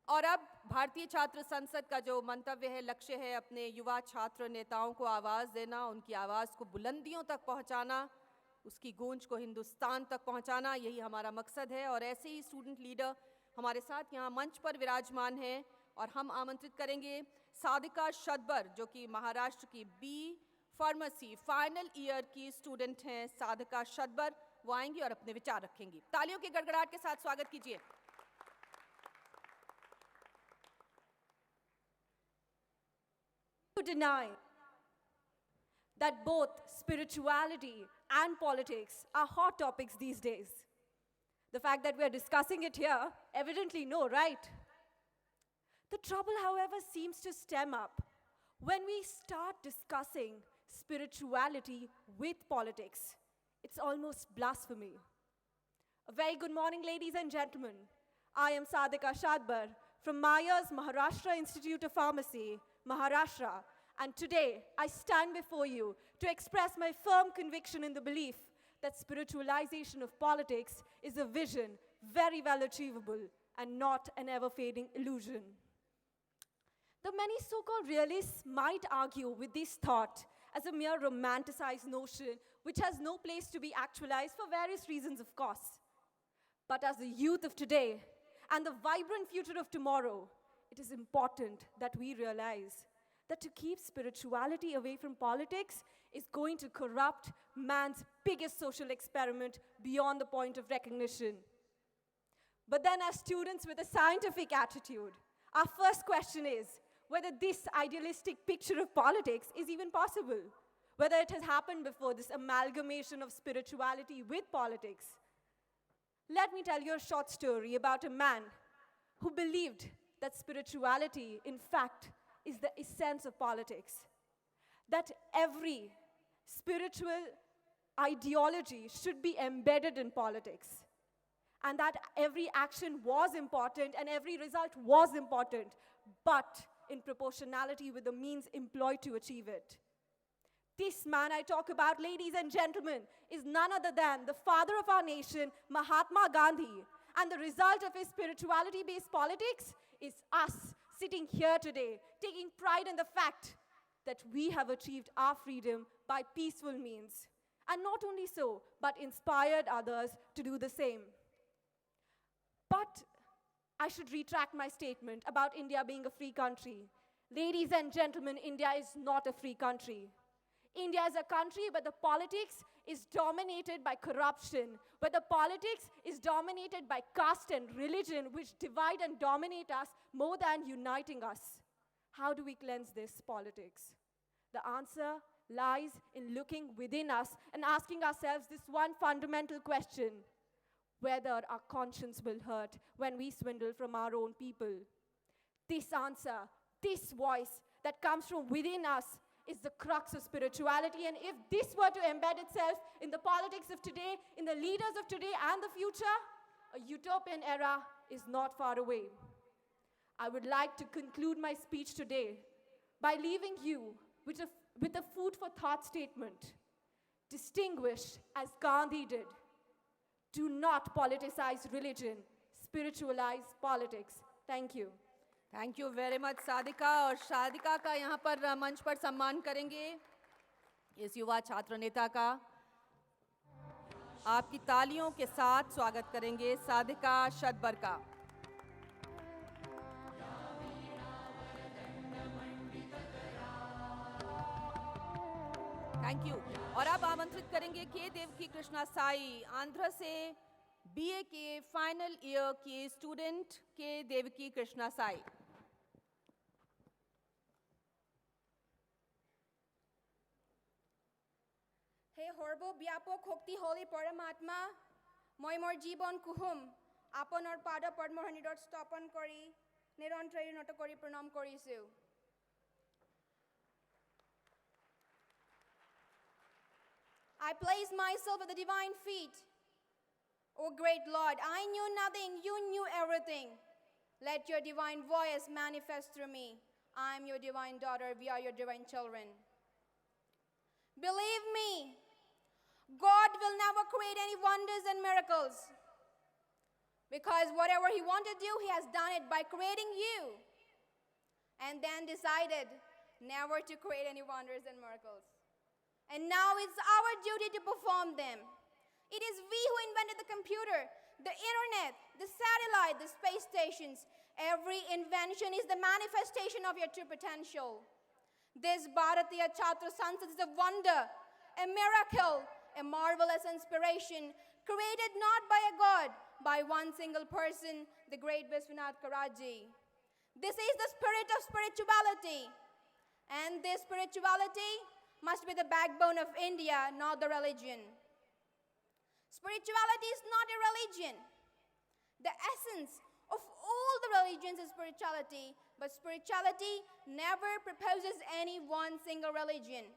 और अब भारतीय छात्र संसद का जो मंतव्य है, लक्ष्य है, अपने युवा छात्र नेताओं को आवाज़ देना, उनकी आवाज़ को बुलंदियों तक पहुंचाना, उसकी गूंज को हिंदुस्तान तक पहुंचाना, यही हमारा मकसद है। और ऐसे ही स्टूडेंट लीडर हमारे साथ यहाँ मंच पर विराजमान हैं और हम आमंत्रित करेंगे साधिका शतबर, जो कि महाराष्ट्र की बी फार्मेसी फाइनल ईयर की स्टूडेंट हैं। साधिका शतबर वो आएंगी और अपने विचार रखेंगी। तालियों की गड़गड़ाहट के साथ स्वागत कीजिए। To deny that both spirituality and politics are hot topics these days. The fact that we are discussing it here, evidently no, right? The trouble, however, seems to stem up when we start discussing spirituality with politics. It's almost blasphemy. A very good morning, ladies and gentlemen. I am Sadhika Shadbar from Myers Maharashtra Institute of Pharmacy, Maharashtra, and today I stand before you to express my firm conviction in the belief that spiritualization of politics is a vision very well achievable and not an ever-fading illusion. The many so-called realists might argue with this thought as a mere romanticized notion which has no place to be actualized for various reasons, of course. But as the youth of today and the vibrant future of tomorrow, it is important that we realize that to keep spirituality away from politics is going to corrupt man's biggest social experiment beyond the point of recognition. But then, as students with a scientific attitude, our first question is whether this idealistic picture of politics is even possible, whether it has happened before, this amalgamation of spirituality with politics. Let me tell you a short story about a man who believed that spirituality, in fact, is the essence of politics. That every spiritual ideology should be embedded in politics. And that every action was important and every result was important, but in proportionality with the means employed to achieve it. This man I talk about, ladies and gentlemen, is none other than the father of our nation, Mahatma Gandhi. And the result of his spirituality-based politics is us sitting here today, taking pride in the fact that we have achieved our freedom by peaceful means. And not only so, but inspired others to do the same. But I should retract my statement about India being a free country. Ladies and gentlemen, India is not a free country. India is a country where the politics is dominated by corruption, where the politics is dominated by caste and religion, which divide and dominate us more than uniting us. How do we cleanse this politics? The answer lies in looking within us and asking ourselves this one fundamental question: whether our conscience will hurt when we swindle from our own people. This answer, this voice that comes from within us is the crux of spirituality. And if this were to embed itself in the politics of today, in the leaders of today and the future, a utopian era is not far away. I would like to conclude my speech today by leaving you with a food for thought statement. Distinguish as Gandhi did. Do not politicize religion, spiritualize politics. Thank you. Thank you very much Sadhika. और साधिका का यहाँ पर मंच पर सम्मान करेंगे इस युवा छात्र नेता का। आपकी तालियों के साथ स्वागत करेंगे साधिका शतबर का। Thank you. और अब आमंत्रित करेंगे के देवकी कृष्णा साई, आंध्र से बीए के फाइनल ईयर की स्टूडेंट के देवकी कृष्णा साई। हे সর্বব্যাপক শক্তি হলি পরমাত্মা, মই মোর জীবন কুহুম আপনৰ পাদ পদ্মৰ নিৰত স্থাপন কৰি নিৰন্তৰে নত কৰি প্ৰণাম কৰিছো। I place myself at the divine feet. O great Lord, I knew nothing, you knew everything. Let your divine voice manifest through me. I am your divine daughter, we are your divine children. Believe me, God will never create any wonders and miracles Because whatever he wanted to do, he has done it by creating you. And then decided never to create any wonders and miracles. And now it's our duty to perform them. It is we who invented the computer, the internet, the satellite, the space stations. Every invention is the manifestation of your true potential. This Bharatiya Chhatra Sansad is a wonder, a miracle, a marvelous inspiration created not by a god, by one single person, the great Vishwanath Karaji. This is the spirit of spirituality. And this spirituality must be the backbone of India, not the religion. Spirituality is not a religion. The essence of all the religions is spirituality, but spirituality never proposes any one single religion.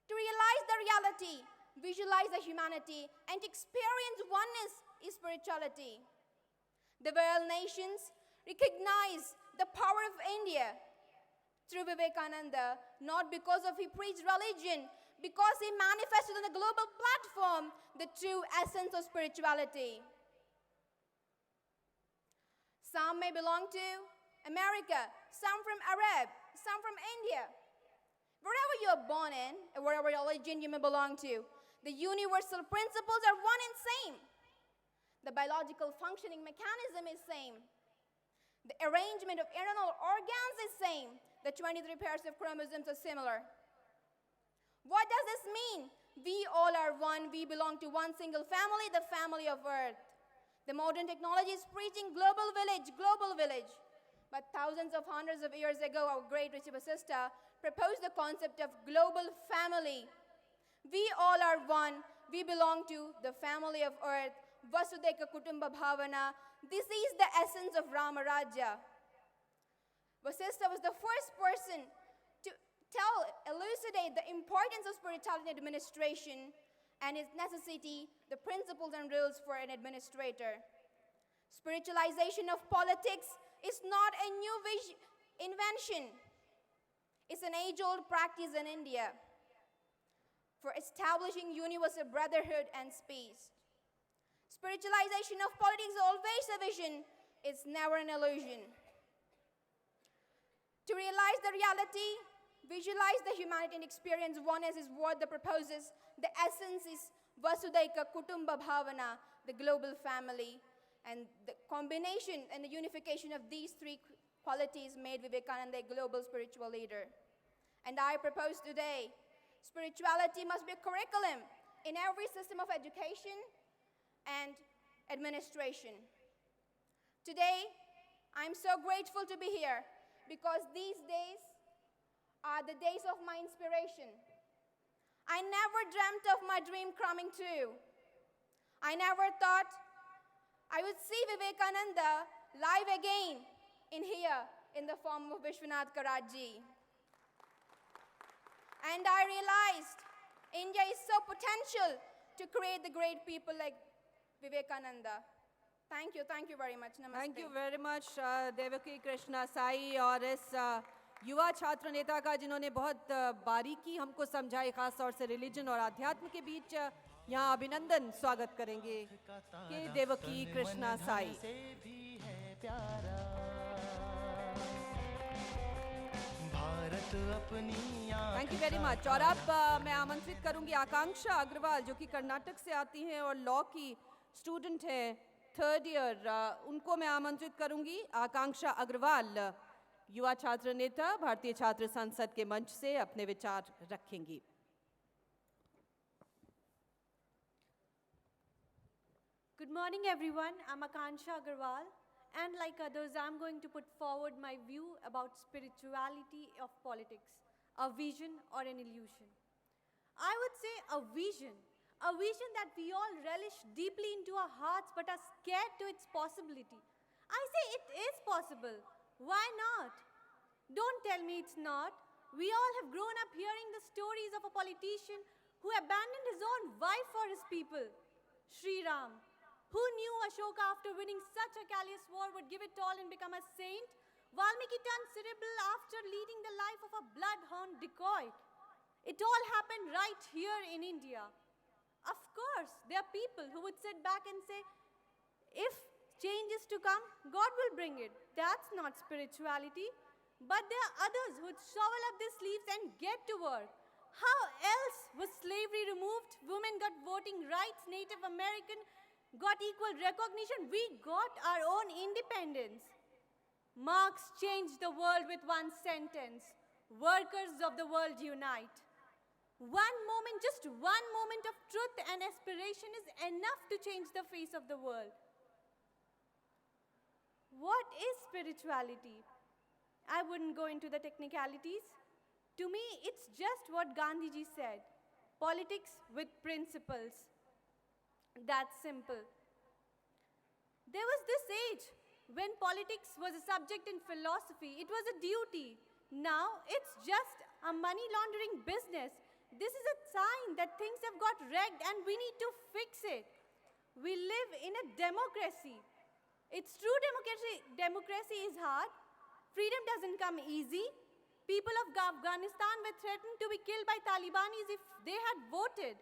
To realize the reality, visualize the humanity, and experience oneness is spirituality. The world nations recognize the power of India through Vivekananda, not because of he preached religion, because he manifested on the global platform the true essence of spirituality. Some may belong to America, some from Arab, some from India. Wherever you are born in, or whatever religion you may belong to, the universal principles are one and same. The biological functioning mechanism is same. The arrangement of internal organs is same. The 23 pairs of chromosomes are similar. What does this mean? We all are one. We belong to one single family, the family of Earth. The modern technology is preaching global village, global village. But thousands of hundreds of years ago, our great Rishi Vasistha proposed the concept of global family. We all are one. We belong to the family of Earth. Vasudhaiva Kutumba Bhavana. This is the essence of Rama Rajya. Vasistha was the first person to elucidate the importance of spirituality in administration and its necessity, the principles and rules for an administrator. Spiritualization of politics is not a new invention. It's an age-old practice in India for establishing universal brotherhood and peace. Spiritualization of politics is always a vision. It's never an illusion. To realize the reality, visualize the humanity and experience oneness is what the proposes. The essence is Vasudhaiva Kutumba Bhavana, the global family. And the combination and the unification of these three qualities made Vivekananda a global spiritual leader. And I propose today, spirituality must be a curriculum in every system of education and administration. Today, I'm so grateful to be here because these days are the days of my inspiration. I never dreamt of my dream coming true. I never thought I would see Vivekananda live again in here in the form of Vishwanath Karaji. And I realized India is so potential to create the great people like Vivekananda. Thank you very much. Namaste. Thank you very much Devaki Krishna Sai और इस युवा छात्र नेता का जिन्होंने बहुत बारीकी हमको समझाई, खास तौर से रिलीजन और अध्यात्म के बीच। यहाँ अभिनंदन स्वागत करेंगे के Devaki Krishna Sai. Thank you very much. और अब मैं आमंत्रित करूंगी आकांक्षा अग्रवाल जो कि कर्नाटक से आती हैं और लॉ की स्टूडेंट है, थर्ड ईयर। उनको मैं आमंत्रित करूंगी। आकांक्षा अग्रवाल युवा छात्र नेता भारतीय छात्र संसद के मंच से अपने विचार रखेंगी। Good morning, everyone. I'm Akansha Agarwal, and like others, I'm going to put forward my view about spirituality of politics, a vision or an illusion. I would say a vision that we all relish deeply into our hearts but are scared to its possibility. I say it is possible. Why not? Don't tell me it's not. We all have grown up hearing the stories of a politician who abandoned his own wife for his people, Sri Ram. Who knew Ashoka, after winning such a callous war, would give it all and become a saint? Valmiki turned cerebral after leading the life of a bloodhound dacoit. It all happened right here in India. Of course, there are people who would sit back and say, If change is to come, God will bring it. That's not spirituality. But there are others who shovel up their sleeves and get to work. How else was slavery removed? Women got voting rights, Native American got equal recognition. We got our own independence. Marx changed the world with one sentence: workers of the world unite. One moment, just one moment of truth and aspiration is enough to change the face of the world. What is spirituality? I wouldn't go into the technicalities. To me, it's just what Gandhiji said: politics with principles. That's simple. There was this age when politics was a subject in philosophy. It was a duty. Now it's just a money laundering business. This is a sign that things have got rigged and we need to fix it. We live in a democracy. It's true, democracy is hard. Freedom doesn't come easy. People of Afghanistan were threatened to be killed by Talibanis if they had voted.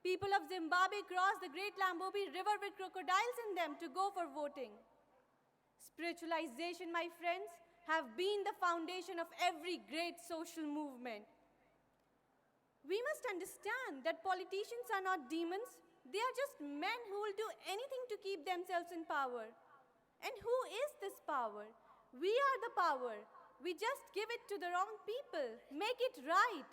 People of Zimbabwe crossed the Great Lambobi River with crocodiles in them to go for voting. Spiritualization, my friends, have been the foundation of every great social movement. We must understand that politicians are not demons. They are just men who will do anything to keep themselves in power. And who is this power? We are the power. We just give it to the wrong people. Make it right.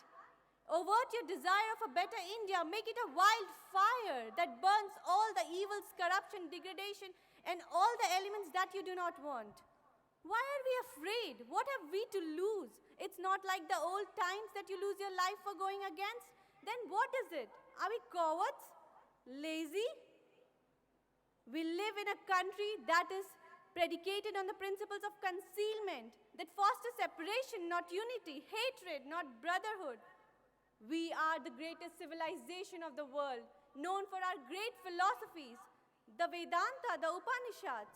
Avert your desire of a better India. Make it a wildfire that burns all the evils, corruption, degradation, and all the elements that you do not want. Why are we afraid? What have we to lose? It's not like the old times that you lose your life for going against. Then what is it? Are we cowards? Lazy? We live in a country that is predicated on the principles of concealment, that foster separation, not unity, hatred, not brotherhood. We are the greatest civilization of the world, known for our great philosophies, the Vedanta, the Upanishads.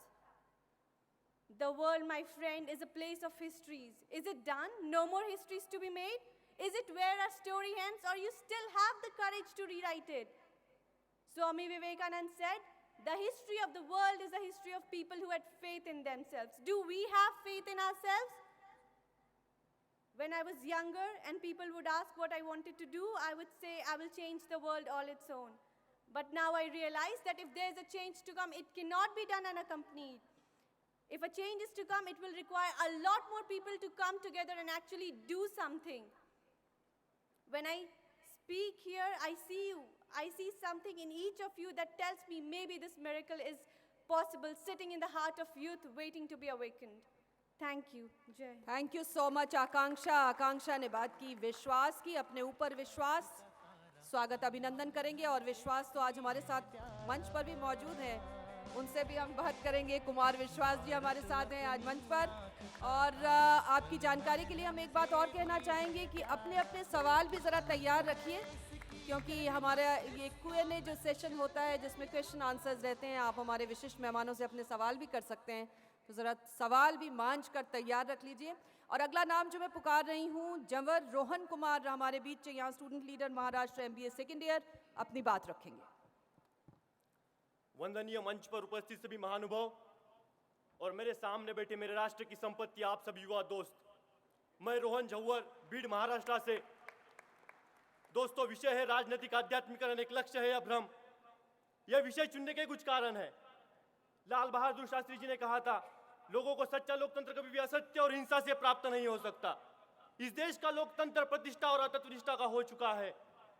The world, my friend, is a place of histories. Is it done? No more histories to be made? Is it where our story ends, or you still have the courage to rewrite it? Swami Vivekananda said, the history of the world is a history of people who had faith in themselves. Do we have faith in ourselves? When I was younger and people would ask what I wanted to do, I would say, I will change the world all its own. But now I realize that if there's a change to come, it cannot be done unaccompanied. If a change is to come, it will require a lot more people to come together and actually do something. When I speak here, I see you. I see something in each of you that tells me maybe this miracle is possible, sitting in the heart of youth waiting to be awakened. Thank you. Jai. Thank you so much Akanksha. Akanksha ने बात की विश्वास की, अपने ऊपर विश्वास. स्वागत अभिनंदन करेंगे और विश्वास तो आज हमारे साथ मंच पर भी मौजूद है. उनसे भी हम बात करेंगे. कुमार विश्वास जी हमारे साथ हैं आज मंच पर. और आपकी जानकारी के लिए हम एक बात और कहना चाहेंगे कि अपने अपने सवाल भी ज़रा तैयार रखिए, क्योंकि हमारा ये Q&A जो सेशन होता है जिसमें क्वेश्चन आंसर्स रहते हैं, आप हमारे विशिष्ट मेहमानों से अपने सवाल भी कर सकते हैं. तो ज़रा सवाल भी मांझ कर तैयार रख लीजिए. और अगला नाम जो मैं पुकार रही हूँ, जंवर रोहन कुमार हमारे बीच यहाँ student leader Maharashtra MBA second year अपनी बात रखेंगे. वंदनीय मंच पर उपस्थित सभी महानुभाव और मेरे सामने बैठे मेरे राष्ट्र की संपत्ति आप सभी युवा दोस्त, मैं रोहन झव्वर बीड़ महाराष्ट्र से. दोस्तों, विषय है राजनीतिक आध्यात्मिकरण, एक लक्ष्य है या भ्रम. यह विषय चुनने के कुछ कारण है. लाल बहादुर शास्त्री जी ने कहा था, लोगों को सच्चा लोकतंत्र कभी भी असत्य और हिंसा से प्राप्त नहीं हो सकता. इस देश का लोकतंत्र प्रतिष्ठा और अतत्वनिष्ठा का हो चुका है.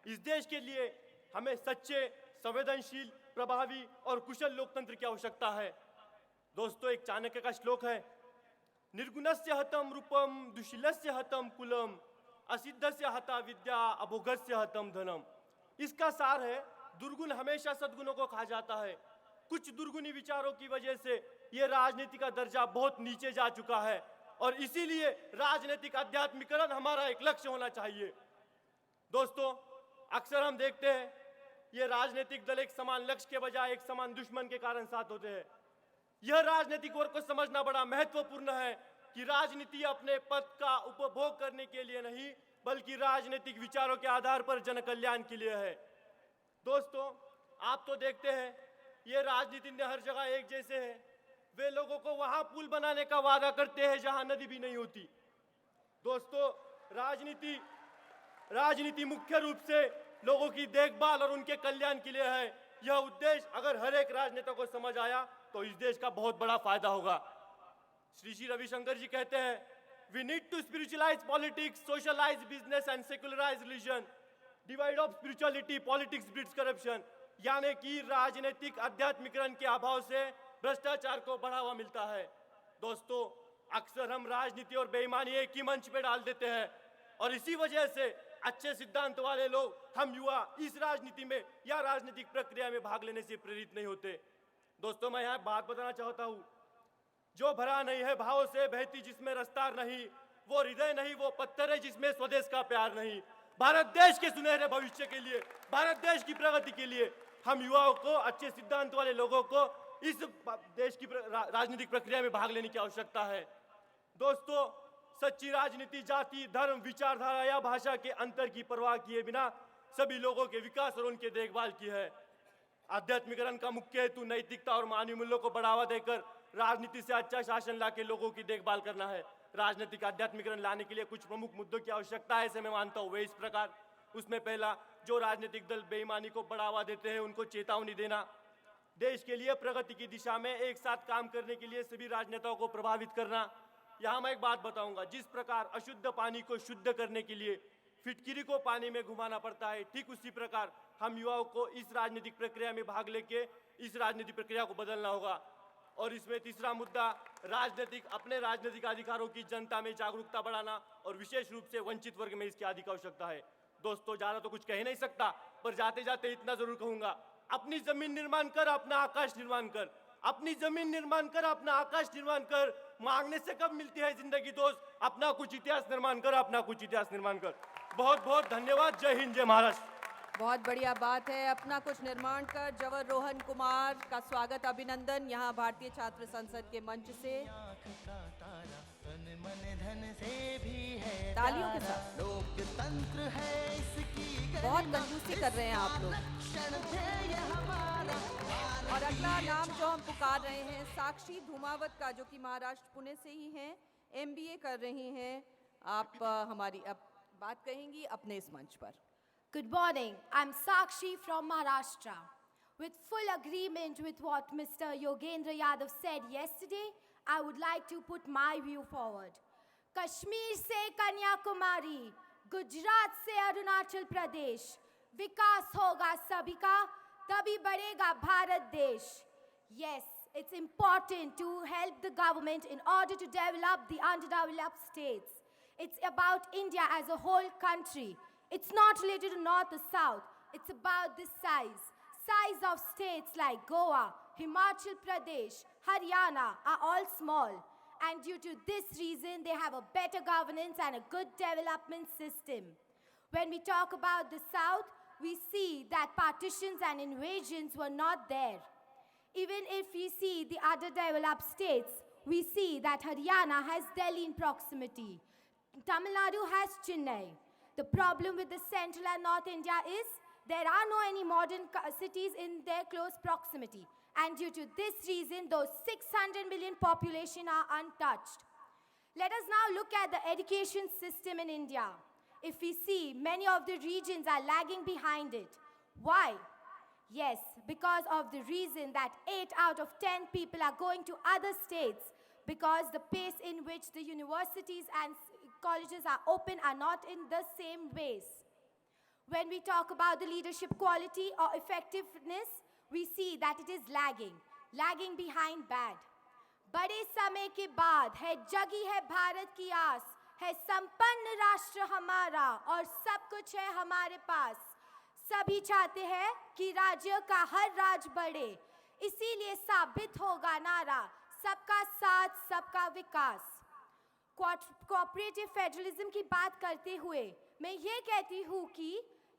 इस देश के लिए हमें सच्चे, संवेदनशील, प्रभावी और कुशल लोकतंत्र की आवश्यकता है. दोस्तों, एक चाणक्य का श्लोक है, निर्गुणस्य हतम रूपम, दुशीलस्य हतम कुलम, असिद्धस्य हता विद्या, अभोगस्य हतम धनम. इसका सार है, दुर्गुण हमेशा सद्गुणों को खा जाता है. कुछ दुर्गुणी विचारों की वजह से यह राजनीति का दर्जा बहुत नीचे जा चुका है और इसीलिए राजनीतिक आध्यात्मिकरण हमारा एक लक्ष्य होना चाहिए. दोस्तों, अक्सर हम देखते हैं ये राजनीतिक दल एक समान लक्ष्य के बजाय एक समान दुश्मन के कारण साथ होते हैं. यह राजनीतिक वर्ग को समझना बड़ा महत्वपूर्ण है कि राजनीति अपने पद का उपभोग करने के लिए नहीं, बल्कि राजनीतिक विचारों के आधार पर जन कल्याण के लिए है. दोस्तों, आप तो देखते हैं ये राजनीति में हर जगह एक जैसे हैं। वे लोगों को वहां पुल बनाने का वादा करते हैं जहां नदी भी नहीं होती। दोस्तों, राजनीति मुख्य रूप से लोगों की देखभाल और उनके कल्याण के लिए है। यह उद्देश्य अगर हर एक राजनेता को समझ आया तो इस देश का बहुत बड़ा फायदा होगा। श्री रविशंकर जी कहते हैं, we need to spiritualize politics, socialize business and secularize religion. Divide of spirituality, politics breeds corruption. यानी कि राजनीतिक आध्यात्मिकरण के अभाव से भ्रष्टाचार को बढ़ावा मिलता है। दोस्तों, अक्सर हम राजनीति और बेईमानी एक ही मंच पे डाल देते हैं और इसी वजह से अच्छे सिद्धांत वाले लोग, हम युवा इस राजनीति में या राजनीतिक प्रक्रिया में भाग लेने से प्रेरित नहीं होते। दोस्तों, मैं यहाँ बात बताना चाहता हूँ, जो भरा नहीं है भाव से बहती जिसमें रफ्तार नहीं, वो हृदय नहीं, वो पत्थर है जिसमें स्वदेश का प्यार नहीं। भारत देश के सुनहरे भविष्य के लिए, भारत देश की प्रगति के लिए हम युवाओं को, अच्छे सिद्धांत वाले लोगों को इस देश की राजनीतिक प्रक्रिया में भाग लेने की आवश्यकता है। दोस्तों, सच्ची राजनीति जाति, धर्म, विचारधारा या भाषा के अंतर की परवाह किए बिना सभी लोगों के विकास और उनके देखभाल की है। आध्यात्मिकरण का मुख्य हेतु नैतिकता और मानवीय मूल्यों को बढ़ावा देकर राजनीति से अच्छा शासन लाके लोगों की देखभाल करना है। राजनीतिक आध्यात्मिकरण लाने के लिए कुछ प्रमुख मुद्दों की आवश्यकता है, ऐसे मैं मानता हूँ। वे इस प्रकार, उसमें पहला, जो राजनीतिक दल बेईमानी को बढ़ावा देते हैं उनको चेतावनी देना। देश के लिए प्रगति की दिशा में एक साथ काम करने के लिए सभी राजनेताओं को प्रभावित करना। यहाँ मैं एक बात बताऊंगा, जिस प्रकार अशुद्ध पानी को शुद्ध करने के लिए फिटकिरी को पानी में घुमाना पड़ता है, ठीक उसी प्रकार हम युवाओं को इस राजनीतिक प्रक्रिया में भाग लेके इस राजनीतिक प्रक्रिया को बदलना होगा। और इसमें तीसरा मुद्दा, अपने राजनीतिक अधिकारों की जनता में जागरूकता बढ़ाना और विशेष रूप से वंचित वर्ग में इसकी अधिक आवश्यकता है। दोस्तों, ज्यादा तो कुछ कह नहीं सकता, पर जाते जाते इतना जरूर कहूंगा, अपनी जमीन निर्माण कर, अपना आकाश निर्माण कर। अपनी जमीन निर्माण कर, अपना आकाश निर्माण कर। मांगने से कब मिलती है जिंदगी दोस्त? अपना कुछ इतिहास निर्माण कर, अपना कुछ इतिहास निर्माण कर। बहुत बहुत धन्यवाद। जय हिंद, जय महाराष्ट्र। बहुत बढ़िया बात है, अपना कुछ निर्माण कर। जवर रोहन कुमार का स्वागत, अभिनंदन यहाँ भारतीय छात्र संसद के मंच से तालियों के साथ। लोकतंत्र है इसकी, बहुत कंजूसी कर रहे हैं आप लोग। और अगला नाम जो हम पुकार रहे हैं, साक्षी धूमावत का, जो कि महाराष्ट्र पुणे से ही हैं, MBA कर रही हैं। आप हमारी अब बात कहेंगी अपने इस मंच पर। Good morning. I'm Sakshi from Maharashtra. With full agreement with what Mr. Yogendra Yadav said yesterday, I would like to put my view forward. Kashmir से कन्याकुमारी, गुजरात से अरुणाचल प्रदेश, विकास होगा सभी का, तभी बढ़ेगा भारत देश. Yes, it's important to help the government in order to develop the underdeveloped states. It's about India as a whole country. It's not related to north or south. It's about the size of states like Goa, Himachal Pradesh, Haryana are all small. And due to this reason, they have a better governance and a good development system. When we talk about the south, we see that partitions and invasions were not there. Even if we see the other developed states, we see that Haryana has Delhi in proximity. Tamil Nadu has Chennai. The problem with the central and north India is there are no any modern cities in their close proximity. And due to this reason, those 600 million population are untouched. Let us now look at the education system in India. If we see, many of the regions are lagging behind it. Why? Yes, because of the reason that 8 out of 10 people are going to other states because the pace in which the universities and colleges are open are not in the same ways. When we talk about the leadership quality or effectiveness, we see that it is lagging behind bad. बड़े समय के बाद है जगी है भारत की आस, है संपन्न राष्ट्र हमारा और सब कुछ है हमारे पास. सभी चाहते हैं कि राज्य का हर राज्य बढ़े, इसीलिए साबित होगा नारा सबका साथ सबका विकास. कोऑपरेटिव फेडरलिज्म की बात करते हुए मैं ये कहती हूँ कि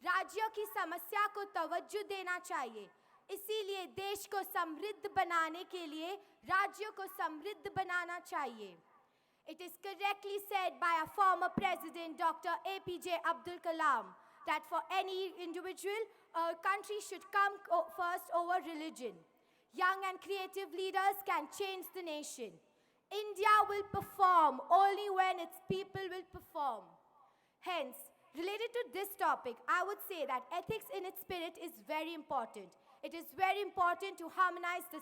राज्यों की समस्या को तवज्जो देना चाहिए. इसीलिए देश को समृद्ध बनाने के लिए राज्यों को समृद्ध बनाना चाहिए. It is correctly said by our former president, Dr. APJ Abdul Kalam, that for any individual, a country should come first over religion. Young and creative leaders can change the nation. India will perform only when its people will perform. Hence, related to this topic, I would say that ethics in its spirit is very important. It is very important to harmonize the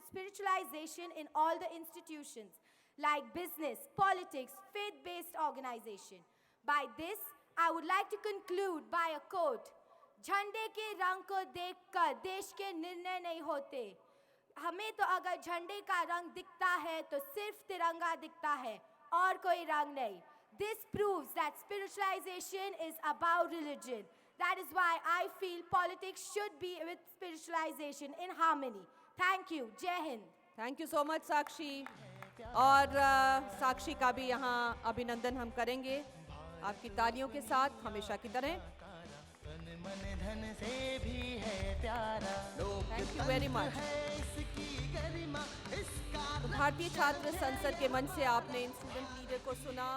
spiritualization in all the institutions like business, politics, faith-based organization. By this, I would like to conclude by a quote. झंडे के रंग को देखकर देश के निर्णय नहीं होते. हमें तो अगर झंडे का रंग दिखता है तो सिर्फ तिरंगा दिखता है और कोई रंग नहीं. This proves that spiritualization is about religion. That is why I feel politics should be with spiritualization in harmony. Thank you. Jai Hind. Thank you so much Sakshi. और साक्षी का भी यहाँ अभिनंदन हम करेंगे आपकी तालियों के साथ हमेशा की तरह. तन मन धन से भी है प्यारा. Thank you very much. इसकी गरिमा इसका भारतीय छात्र संसद के मंच से आपने इन स्टूडेंट लीडर को सुना